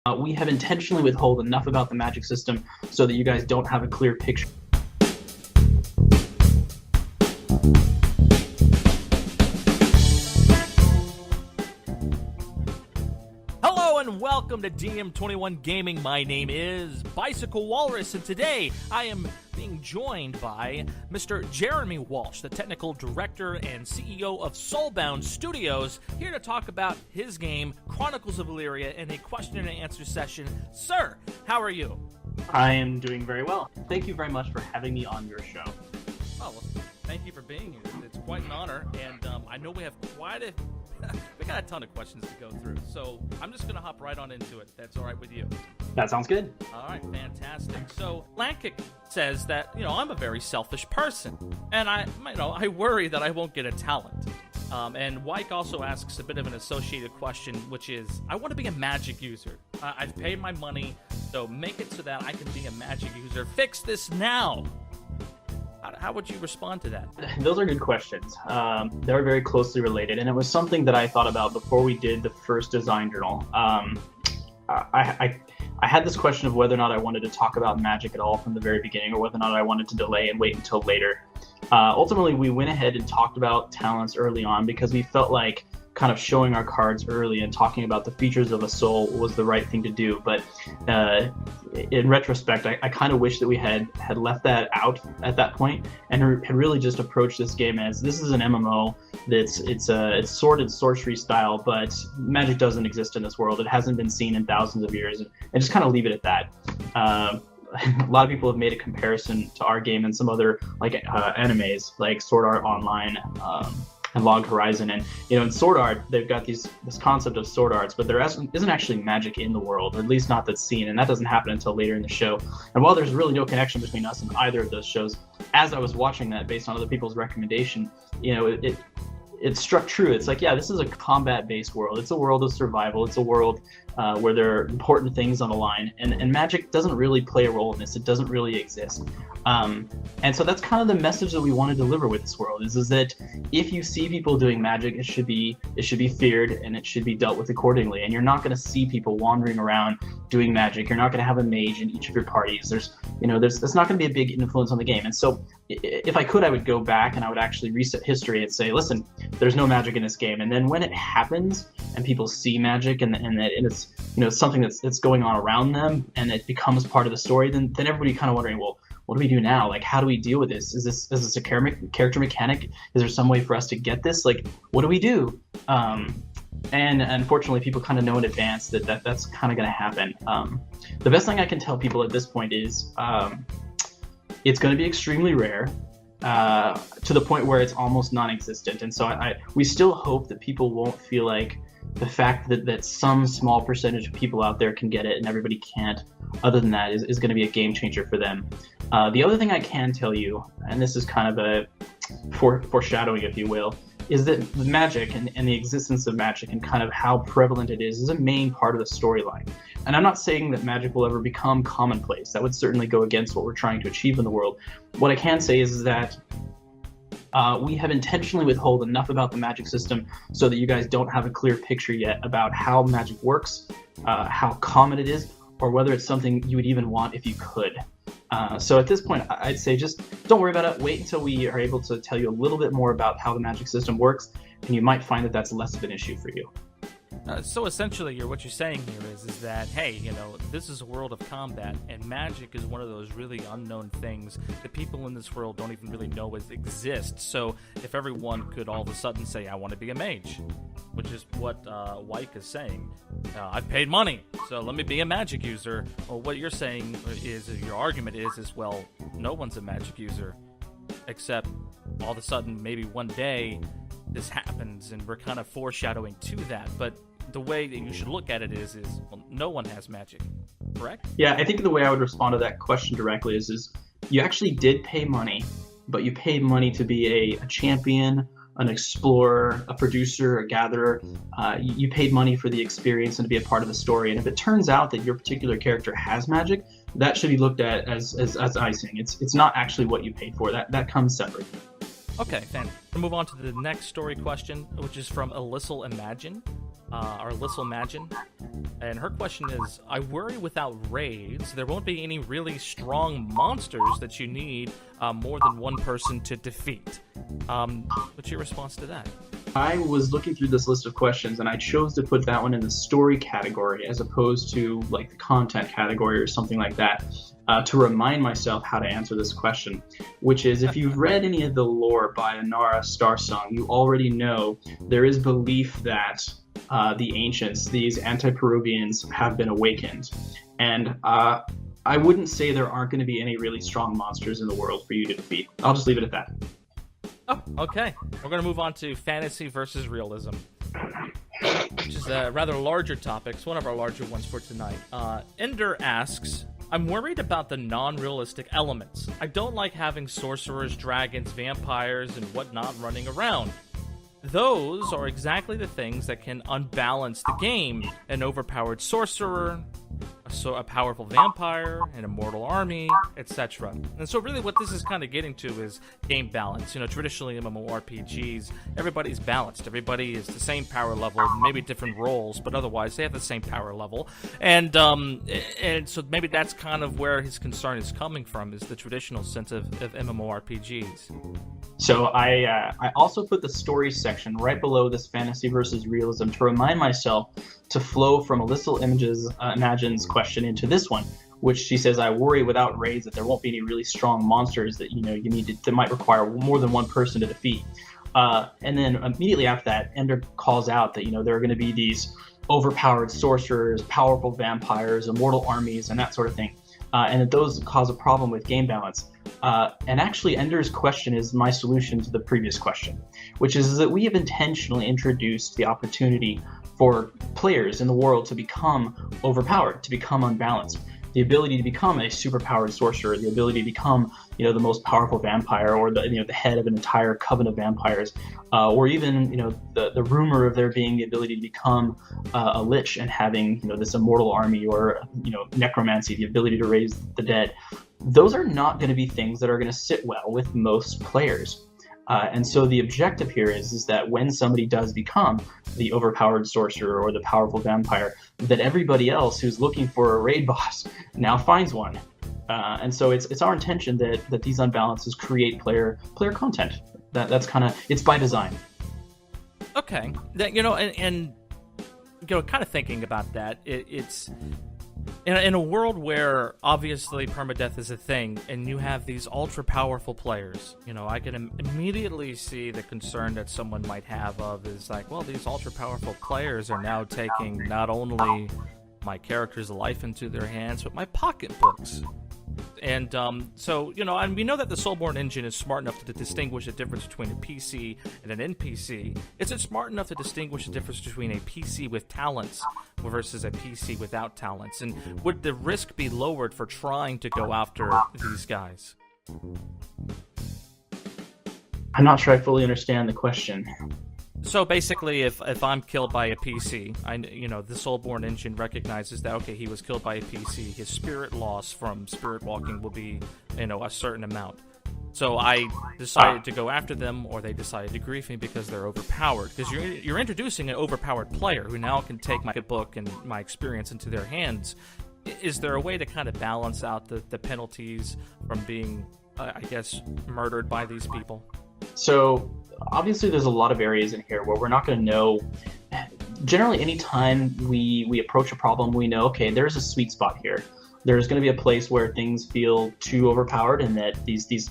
We have intentionally withheld enough about the magic system so that you guys don't have a clear picture. Hello and welcome to DM21 Gaming. My name is Bicycle Walrus, and today I am being joined by Mr. Jeremy Walsh, the technical director and CEO of Soulbound Studios, here to talk about his game, Chronicles of Elyria, in a question and answer session. Sir, how are you? I am doing very well. Thank you very much for having me on your show. Oh, well, thank you for being here. It's quite an honor, and I know we have we got a ton of questions to go through, so I'm just going to hop right on into it, if that's all right with you. That sounds good. All right, fantastic. So Lankick says that, I'm a very selfish person, and I worry that I won't get a talent. And Wyke also asks a bit of an associated question, which is, I want to be a magic user. I've paid my money, so make it so that I can be a magic user. Fix this now. How would you respond to that? Those are good questions. They're very closely related, and it was something that I thought about before we did the first design journal. I had this question of whether or not I wanted to talk about magic at all from the very beginning, or whether or not I wanted to delay and wait until later. Ultimately, we went ahead and talked about talents early on because we felt like kind of showing our cards early and talking about the features of a soul was the right thing to do. But in retrospect, I kind of wish that we had left that out at that point and had really just approached this game as this is an MMO. It's sword and sorcery style, but magic doesn't exist in this world. It hasn't been seen in thousands of years, and just kind of leave it at that. A lot of people have made a comparison to our game and some other animes like Sword Art Online and Log Horizon, and in Sword Art they've got this concept of sword arts, but there isn't actually magic in the world, at least not that's seen, and that doesn't happen until later in the show. And while there's really no connection between us and either of those shows, as I was watching that based on other people's recommendation, it struck true. It's like, yeah, this is a combat-based world. It's a world of survival. It's a world where there are important things on the line, and magic doesn't really play a role in this. It doesn't really exist. And so that's kind of the message that we want to deliver with this world, is that if you see people doing magic, it should be feared, and it should be dealt with accordingly. And you're not going to see people wandering around doing magic. You're not going to have a mage in each of your parties. There's not going to be a big influence on the game. And so if I could, I would go back and I would actually reset history and say, listen, there's no magic in this game. And then when it happens and people see magic and it's something that's going on around them and it becomes part of the story, then everybody kind of wondering, well, what do we do now? Like, how do we deal with this? Is this a character mechanic? Is there some way for us to get this? Like, what do we do? And unfortunately, people kind of know in advance that's kind of going to happen. The best thing I can tell people at this point is it's going to be extremely rare, to the point where it's almost non-existent. And so we still hope that people won't feel like the fact that some small percentage of people out there can get it and everybody can't, other than that, is going to be a game changer for them. The other thing I can tell you, and this is kind of a foreshadowing, if you will, is that the magic and the existence of magic and kind of how prevalent it is a main part of the storyline. And I'm not saying that magic will ever become commonplace. That would certainly go against what we're trying to achieve in the world. What I can say is that we have intentionally withheld enough about the magic system so that you guys don't have a clear picture yet about how magic works, how common it is, or whether it's something you would even want if you could. So at this point, I'd say just don't worry about it. Wait until we are able to tell you a little bit more about how the magic system works, and you might find that that's less of an issue for you. So essentially, what you're saying here is that, hey, this is a world of combat, and magic is one of those really unknown things that people in this world don't even really know exists. So if everyone could all of a sudden say, I want to be a mage, which is what Wyke is saying, I've paid money, so let me be a magic user. Well, what you're saying is, your argument is, well, no one's a magic user, except all of a sudden, maybe one day, this happens, and we're kind of foreshadowing to that. But the way that you should look at it is well, no one has magic, correct? Yeah, I think the way I would respond to that question directly is you actually did pay money, but you paid money to be a champion, an explorer, a producer, a gatherer. You paid money for the experience and to be a part of the story. And if it turns out that your particular character has magic, that should be looked at as icing. It's not actually what you paid for. That comes separate. Okay, then we'll move on to the next story question, which is from Alyssal Imagine. our Lissel Magin. And her question is, I worry without raids, there won't be any really strong monsters that you need more than one person to defeat. What's your response to that? I was looking through this list of questions, and I chose to put that one in the story category as opposed to like the content category or something like that, to remind myself how to answer this question, which is, if you've read any of the lore by Inara Starsong, you already know there is belief that the ancients, these anti-Peruvians, have been awakened. And I wouldn't say there aren't going to be any really strong monsters in the world for you to defeat. I'll just leave it at that. Oh, okay. We're going to move on to fantasy versus realism, which is a rather larger topic. It's one of our larger ones for tonight. Ender asks, I'm worried about the non-realistic elements. I don't like having sorcerers, dragons, vampires, and whatnot running around. Those are exactly the things that can unbalance the game. An overpowered sorcerer, a powerful vampire, an immortal army, etc. And so really what this is kind of getting to is game balance. You know, traditionally in MMORPGs, everybody's balanced. Everybody is the same power level, maybe different roles, but otherwise they have the same power level. And so maybe that's kind of where his concern is coming from, is the traditional sense of MMORPGs. So I also put the story section right below this fantasy versus realism to remind myself to flow from Alyssal Imagine's question into this one, which she says, I worry without raids that there won't be any really strong monsters that you need that might require more than one person to defeat. And then immediately after that, Ender calls out that there are going to be these overpowered sorcerers, powerful vampires, immortal armies, and that sort of thing, and that those cause a problem with game balance. And actually, Ender's question is my solution to the previous question, which is that we have intentionally introduced the opportunity for players in the world to become overpowered, to become unbalanced. The ability to become a superpowered sorcerer, the ability to become, the most powerful vampire, or the head of an entire coven of vampires, or even, the rumor of there being the ability to become a lich and having, this immortal army, or, necromancy, the ability to raise the dead. Those are not going to be things that are going to sit well with most players. And so the objective here is that when somebody does become the overpowered sorcerer or the powerful vampire, that everybody else who's looking for a raid boss now finds one. And so it's our intention that these unbalances create player content. That's kind of, it's by design. Okay, and kind of thinking about that, it's in a world where obviously permadeath is a thing, and you have these ultra powerful players. I can immediately see the concern that someone might have of is like, well, these ultra powerful players are now taking not only my character's life into their hands, but my pocketbooks. And so, and we know that the Soulbound engine is smart enough to distinguish the difference between a PC and an NPC. Is it smart enough to distinguish the difference between a PC with talents versus a PC without talents? And would the risk be lowered for trying to go after these guys? I'm not sure I fully understand the question. So basically, if I'm killed by a PC, the Soulbound engine recognizes that, okay, he was killed by a PC, his spirit loss from spirit walking will be, a certain amount. So I decided to go after them, or they decided to grief me because they're overpowered. Because you're introducing an overpowered player who now can take my book and my experience into their hands. Is there a way to kind of balance out the penalties from being, murdered by these people? So obviously there's a lot of areas in here where we're not going to know. Generally, anytime we approach a problem, we know, okay, there's a sweet spot here. There's going to be a place where things feel too overpowered, and that these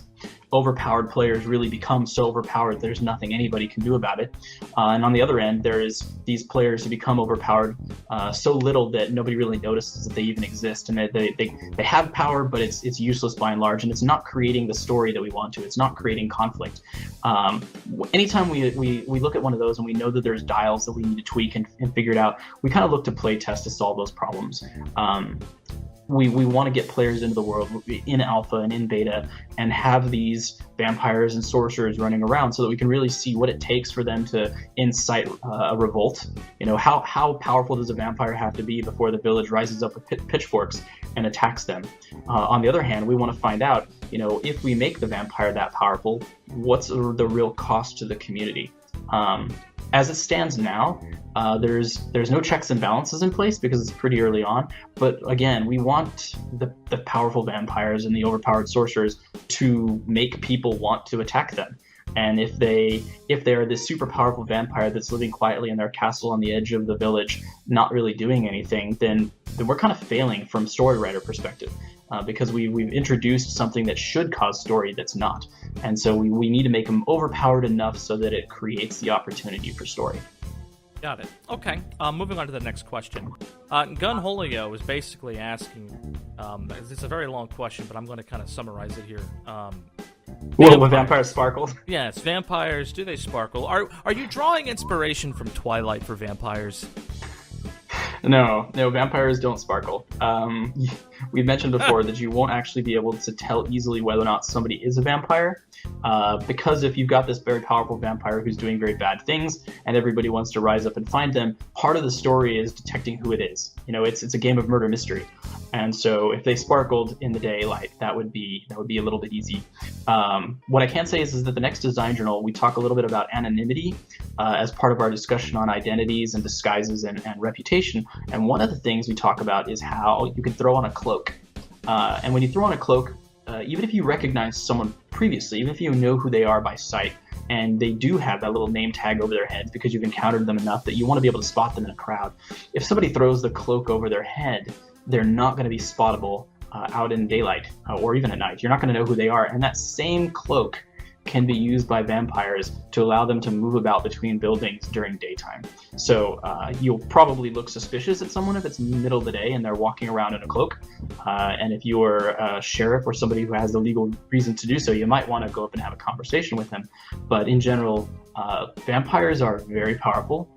overpowered players really become so overpowered there's nothing anybody can do about it. And on the other end, there is these players who become overpowered so little that nobody really notices that they even exist, and that they have power, but it's useless by and large, and it's not creating the story that we want to. It's not creating conflict. Anytime we look at one of those and we know that there's dials that we need to tweak and figure it out, we kind of look to play test to solve those problems. We want to get players into the world in alpha and in beta and have these vampires and sorcerers running around so that we can really see what it takes for them to incite a revolt. How powerful does a vampire have to be before the village rises up with pitchforks and attacks them? On the other hand, we want to find out, if we make the vampire that powerful, what's the real cost to the community? as it stands now, there's no checks and balances in place because it's pretty early on. But again, we want the powerful vampires and the overpowered sorcerers to make people want to attack them. And if they're this super powerful vampire that's living quietly in their castle on the edge of the village, not really doing anything, then we're kind of failing from story writer perspective. Because we've introduced something that should cause story that's not. And so we need to make them overpowered enough so that it creates the opportunity for story. Got it. Okay. Moving on to the next question. Gunholio is basically asking, it's a very long question, but I'm going to kind of summarize it here. Will vampires sparkle? Yes, vampires, do they sparkle? Are you drawing inspiration from Twilight for vampires? No, vampires don't sparkle. We mentioned before that you won't actually be able to tell easily whether or not somebody is a vampire, because if you've got this very powerful vampire who's doing very bad things and everybody wants to rise up and find them, part of the story is detecting who it is. It's a game of murder mystery. And so if they sparkled in the daylight, that would be a little bit easy. What I can say is that the next design journal, we talk a little bit about anonymity as part of our discussion on identities and disguises and reputation. And one of the things we talk about is how you can throw on a cloak. And when you throw on a cloak, even if you recognize someone previously, even if you know who they are by sight, and they do have that little name tag over their heads because you've encountered them enough that you want to be able to spot them in a crowd. If somebody throws the cloak over their head, they're not going to be spottable out in daylight or even at night. You're not going to know who they are. And that same cloak can be used by vampires to allow them to move about between buildings during daytime. So you'll probably look suspicious at someone if it's middle of the day and they're walking around in a cloak. And if you're a sheriff or somebody who has the legal reason to do so, you might want to go up and have a conversation with them. But in general, vampires are very powerful,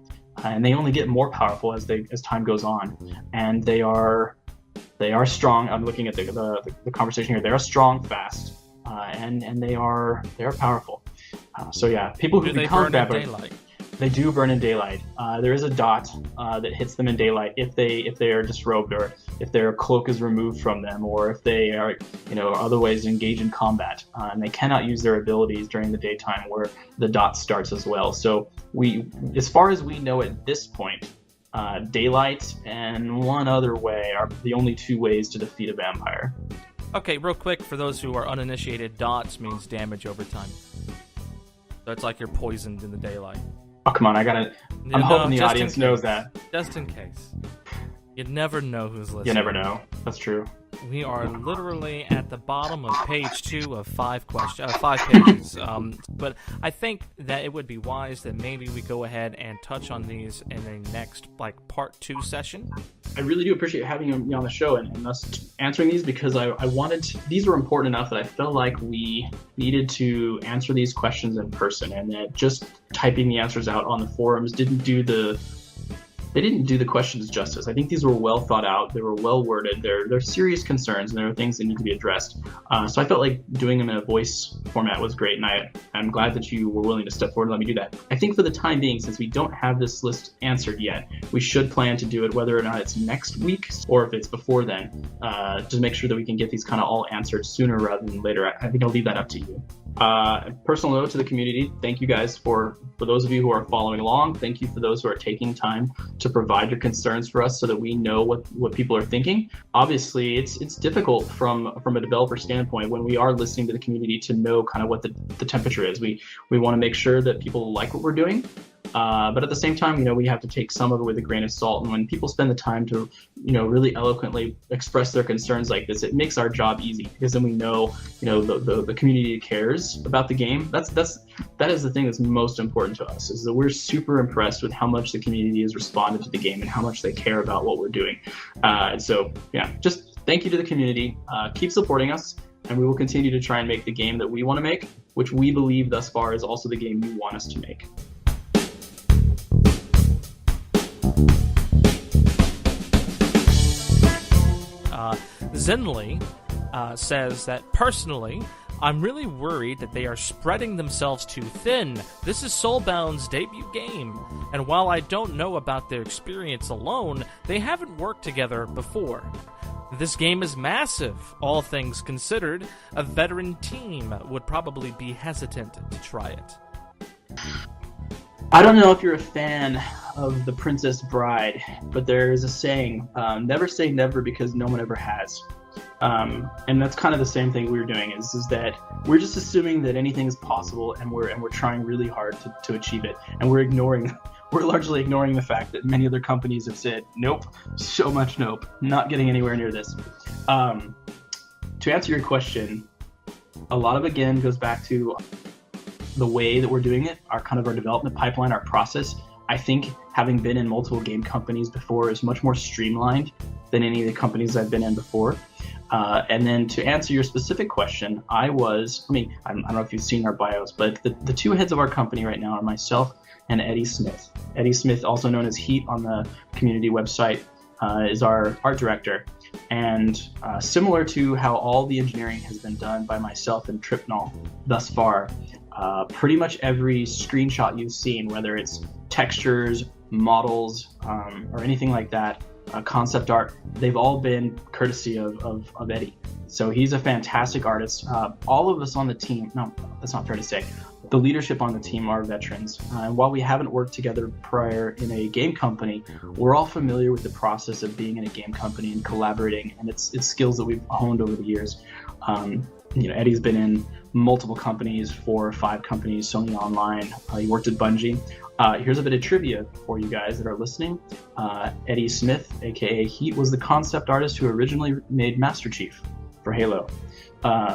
and they only get more powerful as time goes on. And they are strong. I'm looking at the conversation here. They are strong, fast, and they are powerful. So yeah, people who become vampires, they do burn in daylight. There is a dot that hits them in daylight if they are disrobed, or if their cloak is removed from them, or if they are otherwise engage in combat. And they cannot use their abilities during the daytime where the dot starts as well. So as far as we know at this point, daylight and one other way are the only two ways to defeat a vampire. Okay, real quick, for those who are uninitiated, dots means damage over time. So it's like you're poisoned in the daylight. Oh, come on, I'm hoping the audience knows that. Just in case. You never know who's listening. You never know. That's true. We are literally at the bottom of page 2 of 5 pages. But I think that it would be wise that maybe we go ahead and touch on these in a next, part 2 session. I really do appreciate having me on the show and us answering these, because these were important enough that I felt like we needed to answer these questions in person, and that just typing the answers out on the forums didn't do the questions justice. I think these were well thought out. They were well worded. They're serious concerns, and there are things that need to be addressed. So I felt like doing them in a voice format was great, and I'm glad that you were willing to step forward and let me do that. I think for the time being, since we don't have this list answered yet, we should plan to do it whether or not it's next week or if it's before then, to make sure that we can get these kind of all answered sooner rather than later. I think I'll leave that up to you. Personal note to the community, thank you guys for those of you who are following along. Thank you for those who are taking time to provide your concerns for us so that we know what people are thinking. Obviously, it's difficult from a developer standpoint when we are listening to the community to know kind of what the temperature is. We want to make sure that people like what we're doing. But at the same time, we have to take some of it with a grain of salt. And when people spend the time to, really eloquently express their concerns like this, it makes our job easy, because then we know, the community cares about the game. That is the thing that's most important to us, is that we're super impressed with how much the community has responded to the game and how much they care about what we're doing. So yeah, just thank you to the community. Keep supporting us, and we will continue to try and make the game that we want to make, which we believe thus far is also the game you want us to make. Zenly says that, personally, I'm really worried that they are spreading themselves too thin. This is Soulbound's debut game, and while I don't know about their experience alone, they haven't worked together before. This game is massive, all things considered. A veteran team would probably be hesitant to try it. I don't know if you're a fan of The Princess Bride, but there is a saying, never say never because no one ever has. And that's kind of the same thing we're doing is that we're just assuming that anything is possible, and we're trying really hard to achieve it, and we're largely ignoring the fact that many other companies have said nope, so much nope, not getting anywhere near this. To answer your question, a lot of, again, goes back to the way that we're doing it, our development pipeline, our process. I think having been in multiple game companies before is much more streamlined than any of the companies I've been in before. And then to answer your specific question, I don't know if you've seen our bios, but the two heads of our company right now are myself and Eddie Smith. Eddie Smith, also known as Heat on the community website, is our art director. And similar to how all the engineering has been done by myself and Tripnall thus far, pretty much every screenshot you've seen, whether it's textures, models, or anything like that, concept art, they've all been courtesy of Eddie. So he's a fantastic artist. All of us on the team, no, that's not fair to say, the leadership on the team are veterans. And while we haven't worked together prior in a game company, we're all familiar with the process of being in a game company and collaborating, and it's skills that we've honed over the years. Eddie's been in multiple companies, 4 or 5 companies, Sony Online. He worked at Bungie. Here's a bit of trivia for you guys that are listening. Eddie Smith, aka Heat, was the concept artist who originally made Master Chief for Halo.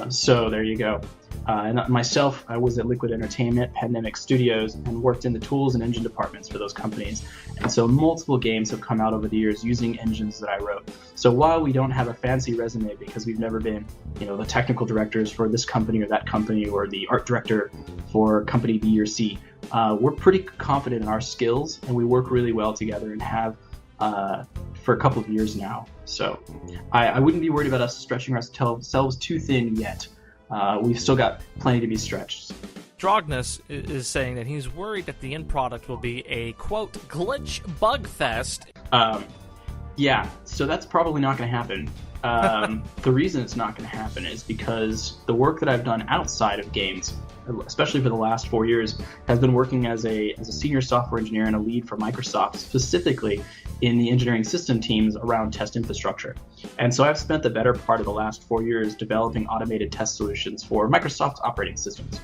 So there you go. And myself, I was at Liquid Entertainment, Pandemic Studios, and worked in the tools and engine departments for those companies. And so multiple games have come out over the years using engines that I wrote. So while we don't have a fancy resume because we've never been, the technical directors for this company or that company, or the art director for company B or C, we're pretty confident in our skills, and we work really well together and have for a couple of years now. So I wouldn't be worried about us stretching ourselves too thin yet. We've still got plenty to be stretched. Drognus is saying that he's worried that the end product will be a, quote, glitch bug fest. Yeah, so that's probably not going to happen. The reason it's not going to happen is because the work that I've done outside of games, especially for the last 4 years, has been working as a senior software engineer and a lead for Microsoft, specifically in the engineering system teams around test infrastructure. And so I've spent the better part of the last 4 years developing automated test solutions for Microsoft operating systems.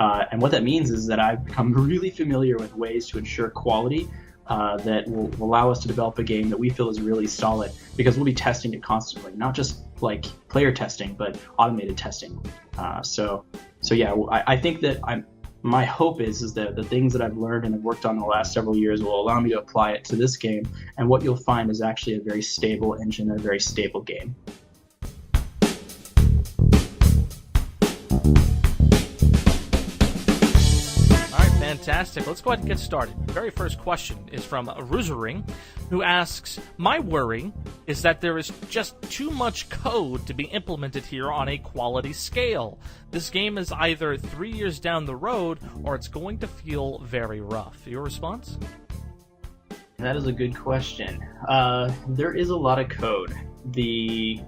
And what that means is that I've become really familiar with ways to ensure quality that will allow us to develop a game that we feel is really solid, because we'll be testing it constantly, not just like player testing, but automated testing. So yeah, I think that my hope is that the things that I've learned and have worked on the last several years will allow me to apply it to this game, and what you'll find is actually a very stable engine and a very stable game. Fantastic. Let's go ahead and get started. The very first question is from Ruzering, who asks, my worry is that there is just too much code to be implemented here on a quality scale. This game is either 3 years down the road, or it's going to feel very rough. Your response? That is a good question. There is a lot of code. It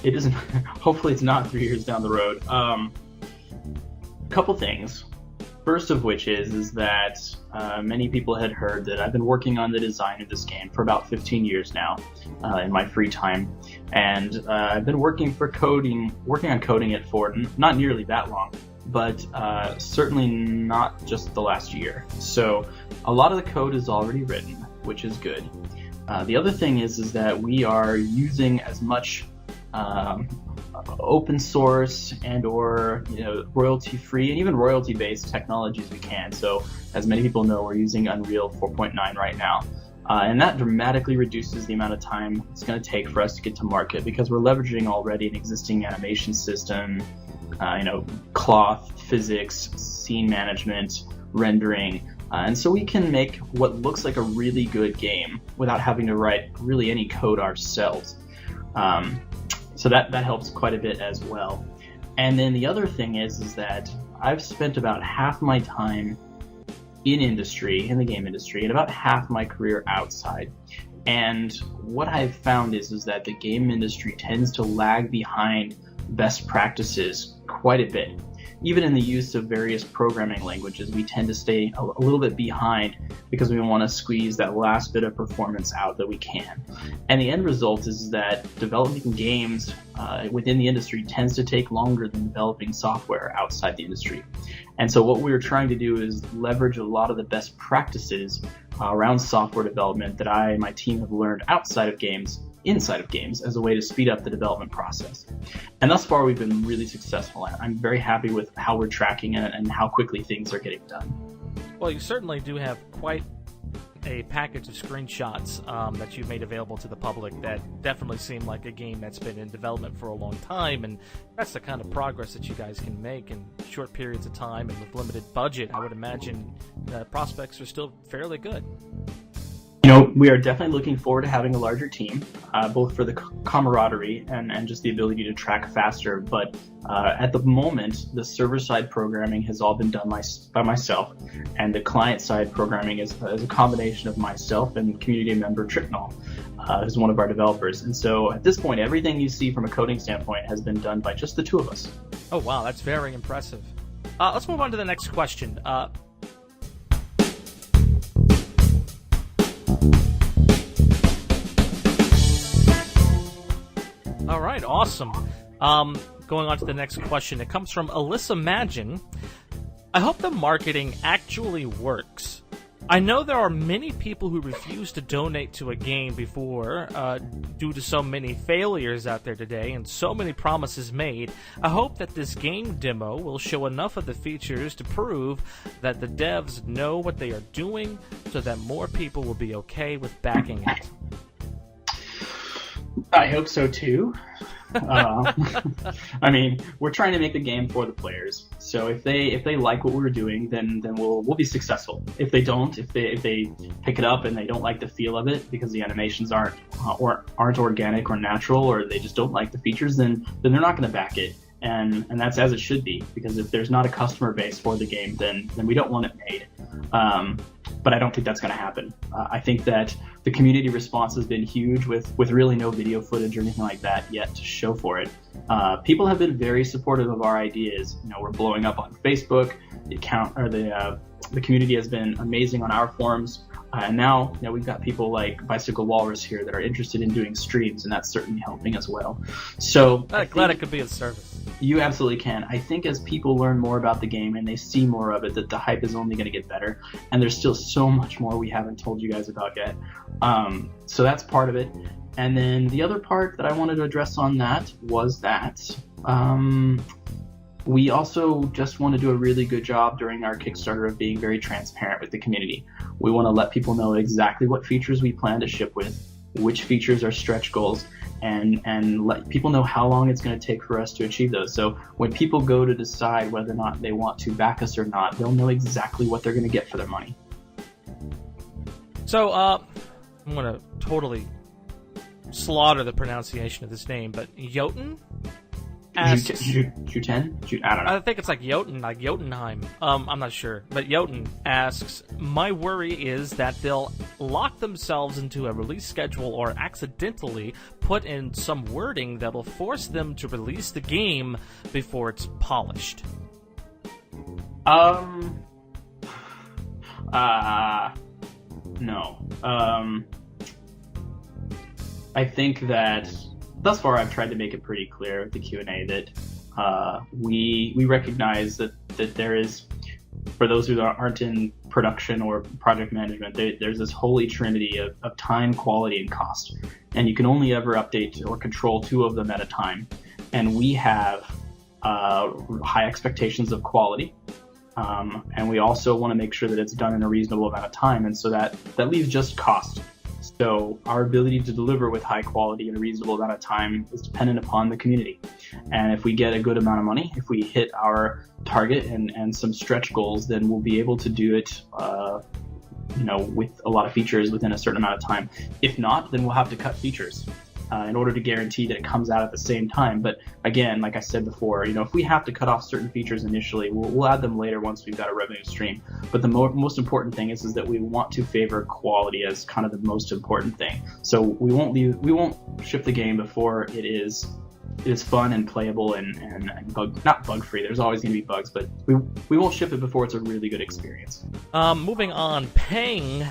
isn't. Hopefully, it's not 3 years down the road. Couple things. First of which is that many people had heard that I've been working on the design of this game for about 15 years now in my free time, and I've been working on coding it for not nearly that long, but certainly not just the last year. So a lot of the code is already written, which is good. The other thing is that we are using as much open source and or royalty-free and even royalty-based technologies we can. So as many people know, we're using Unreal 4.9 right now, and that dramatically reduces the amount of time it's going to take for us to get to market, because we're leveraging already an existing animation system, cloth, physics, scene management, rendering, and so we can make what looks like a really good game without having to write really any code ourselves. So that helps quite a bit as well. And then the other thing is that I've spent about half my time in the game industry, and about half my career outside. And what I've found is that the game industry tends to lag behind best practices quite a bit. even in the use of various programming languages, we tend to stay a little bit behind because we want to squeeze that last bit of performance out that we can. And the end result is that developing games within the industry tends to take longer than developing software outside the industry. And so what we're trying to do is leverage a lot of the best practices around software development that I and my team have learned outside of games, inside of games, as a way to speed up the development process. And thus far, we've been really successful. I'm very happy with how we're tracking it and how quickly things are getting done. Well, you certainly do have quite a package of screenshots that you've made available to the public that definitely seem like a game that's been in development for a long time, and that's the kind of progress that you guys can make in short periods of time and with limited budget. I would imagine the prospects are still fairly good. You know, we are definitely looking forward to having a larger team, both for the camaraderie and just the ability to track faster. But at the moment, the server-side programming has all been done by myself, and the client-side programming is a combination of myself and community member Tricknall, who's one of our developers. And so at this point, everything you see from a coding standpoint has been done by just the two of us. Oh, wow, that's very impressive. Let's move on to the next question. All right, awesome. Going on to the next question. It comes from Alyssa Magin. I hope the marketing actually works. I know there are many people who refuse to donate to a game before due to so many failures out there today and so many promises made. I hope that this game demo will show enough of the features to prove that the devs know what they are doing so that more people will be okay with backing it. I hope so too. I mean, we're trying to make the game for the players. So if they like what we're doing, then we'll be successful. If they don't, if they pick it up and they don't like the feel of it because the animations aren't organic or natural, or they just don't like the features, then they're not going to back it. And that's as it should be, because if there's not a customer base for the game, then we don't want it made. But I don't think that's going to happen. I think that the community response has been huge with really no video footage or anything like that yet to show for it. People have been very supportive of our ideas. You know, we're blowing up on Facebook. The community has been amazing on our forums. And now, you know, we've got people like Bicycle Walrus here that are interested in doing streams, and that's certainly helping as well. So I'm glad it could be of service. You absolutely can. I think as people learn more about the game and they see more of it, that the hype is only going to get better. And there's still so much more we haven't told you guys about yet. So that's part of it. And then the other part that I wanted to address on that was that we also just want to do a really good job during our Kickstarter of being very transparent with the community. We want to let people know exactly what features we plan to ship with, which features are stretch goals, and let people know how long it's going to take for us to achieve those. So when people go to decide whether or not they want to back us or not, they'll know exactly what they're going to get for their money. So I'm going to totally slaughter the pronunciation of this name, but Jotun asks... Juten? I don't know. I think it's like Jotun, like Jotunheim. I'm not sure. But Jotun asks, my worry is that they'll lock themselves into a release schedule or accidentally put in some wording that'll force them to release the game before it's polished. No. I think that thus far I've tried to make it pretty clear with the Q&A that we recognize that there is, for those who aren't in production or project management, there's this holy trinity of time, quality, and cost. And you can only ever update or control two of them at a time. And we have high expectations of quality. And we also want to make sure that it's done in a reasonable amount of time. And so that leaves just cost. So our ability to deliver with high quality in a reasonable amount of time is dependent upon the community. And if we get a good amount of money, if we hit our target and some stretch goals, then we'll be able to do it, with a lot of features within a certain amount of time. If not, then we'll have to cut features in order to guarantee that it comes out at the same time. But again, like I said before, if we have to cut off certain features initially, we'll add them later once we've got a revenue stream. But the most important thing is that we want to favor quality as kind of the most important thing. So we won't ship the game before it is it is fun and playable and not bug free. There's always going to be bugs, but we won't ship it before it's a really good experience. Moving on, Peng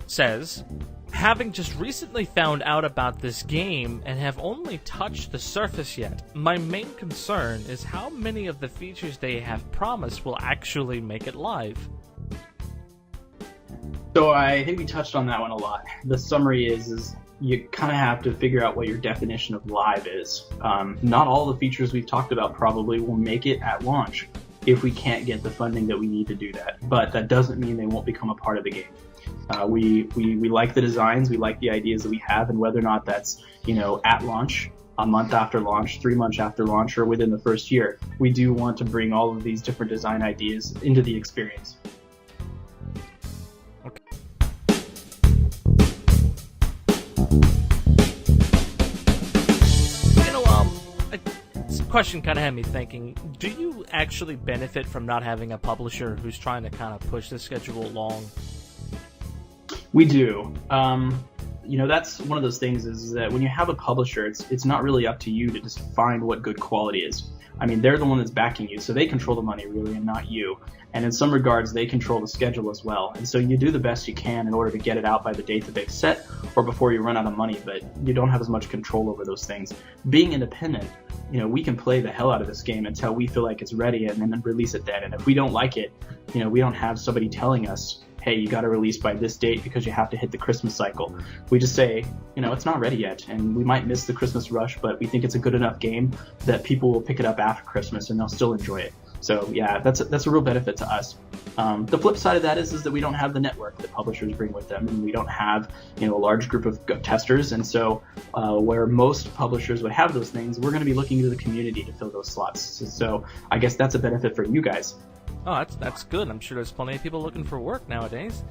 says, having just recently found out about this game and have only touched the surface yet, my main concern is how many of the features they have promised will actually make it live. So I think we touched on that one a lot. The summary is you kind of have to figure out what your definition of live is. Not all the features we've talked about probably will make it at launch if we can't get the funding that we need to do that. But that doesn't mean they won't become a part of the game. We like the designs, we like the ideas that we have, and whether or not that's, at launch, a month after launch, 3 months after launch, or within the first year, we do want to bring all of these different design ideas into the experience. Question kind of had me thinking, do you actually benefit from not having a publisher who's trying to kind of push the schedule along? We do. That's one of those things is that when you have a publisher, it's not really up to you to just find what good quality is. I mean, they're the one that's backing you, so they control the money really and not you. And in some regards, they control the schedule as well. And so you do the best you can in order to get it out by the date that they've set or before you run out of money, but you don't have as much control over those things. Being independent, we can play the hell out of this game until we feel like it's ready and then release it then. And if we don't like it, we don't have somebody telling us, hey, you got to release by this date because you have to hit the Christmas cycle. We just say, it's not ready yet, and we might miss the Christmas rush, but we think it's a good enough game that people will pick it up after Christmas and they'll still enjoy it. So yeah, that's a real benefit to us. The flip side of that is that we don't have the network that publishers bring with them, and we don't have a large group of testers. And so where most publishers would have those things, we're going to be looking to the community to fill those slots. So I guess that's a benefit for you guys. Oh, that's good. I'm sure there's plenty of people looking for work nowadays.